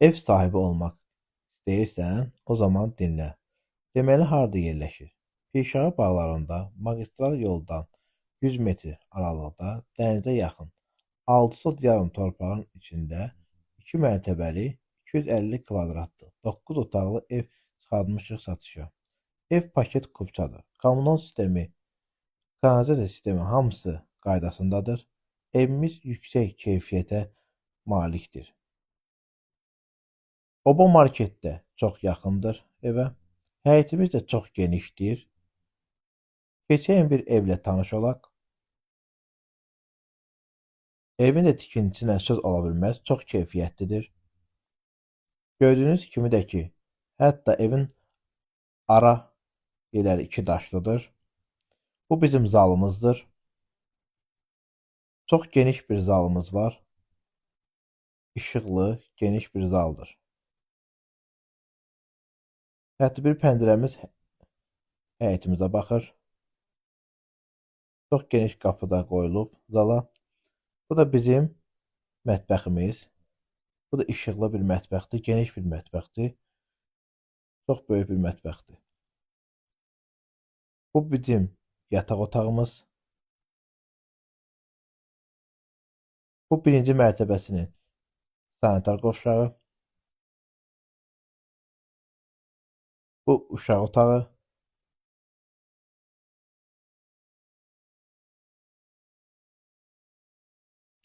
Ev sahibi olmaq istəyirsən, o zaman dinlə. Deməli, harda yerləşir? Pirşağı bağlarında, magistral yoldan 100 metr aralıqda, dənizə yaxın, 6 sot yarım torpağın içində 2 mərtəbəli, 250 kvadratlıq, 9 otaqlı ev çıxartmışıq satışa. Ev paket kupçadır. Kommunal sistemi, kanalizasiya sistemi hamısı qaydasındadır. Evimiz yüksək keyfiyyətə malikdir. Oba marketdə çox yaxındır evə. Həyətimiz də çox genişdir. Keçən bir evlə tanış olaq. Evin də tikintisinə söz ola bilməz, çox keyfiyyətlidir. Gördüyünüz kimi də ki, hətta evin ara yerləri iki daşlıdır. Bu bizim zalımızdır. Çox geniş bir zalımız var. İşıqlı, geniş bir zaldır. Hətta bir pəncərəmiz həyətimizə baxır. Çox geniş qapı da qoyulub zala. Bu da bizim mətbəximiz. Bu da işıqlı bir mətbəxdir, geniş bir mətbəxdir. Çox böyük bir mətbəxdir. Bu bizim yataq otağımız. Bu birinci mərtəbəsinin sanitar qovşağı. Bu uşaq otağı.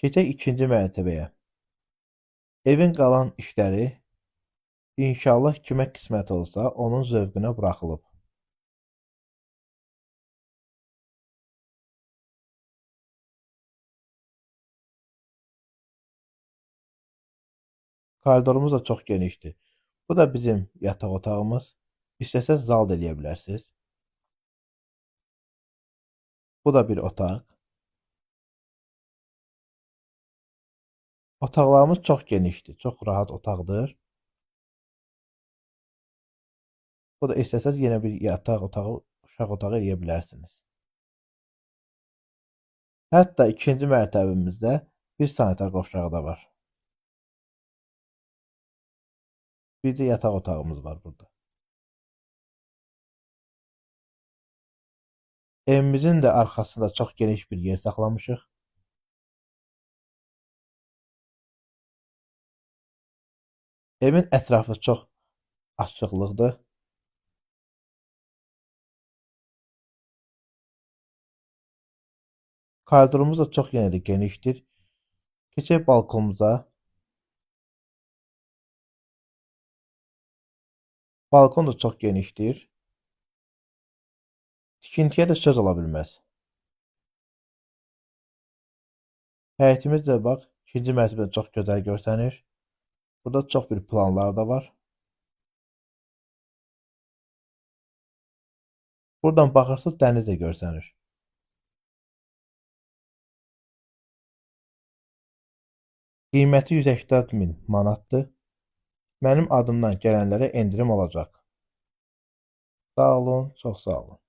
Keçək ikinci mərtəbəyə. Evin qalan işləri inşallah kimə qismət olsa, onun zövqünə buraxılıb. Koridorumuz da çox genişdir. Bu da bizim yataq otağımız. İstəsəz zal da eləyə bilərsiniz. Bu da bir otaq. Otaqlarımız çox genişdir, çox rahat otaqdır. Bu da istəsəz yenə bir yataq otağı, uşaq otağı eləyə bilərsiniz. Hətta ikinci mərtəbəmizdə bir sanitar qovşağı da var. Bir də yataq otağımız var burada. Evimizin də arxasında çox geniş bir yer saxlamışıq. Evin ətrafı çox açıqlıqdır. Koridorumuz da çox yenə də genişdir. Keçək balkonumuza. Balkon da çox genişdir. Tikintiyə də söz ola bilməz. Həyətimiz də bax, ikinci mərtəbədə çox gözəl görsənir. Burada çox bir planlar da var. Buradan baxırsınız, dəniz də görsənir. Qiyməti 180 min manatdır. Mənim adımdan gələnlərə endirim olacaq. Sağ olun, çox sağ olun.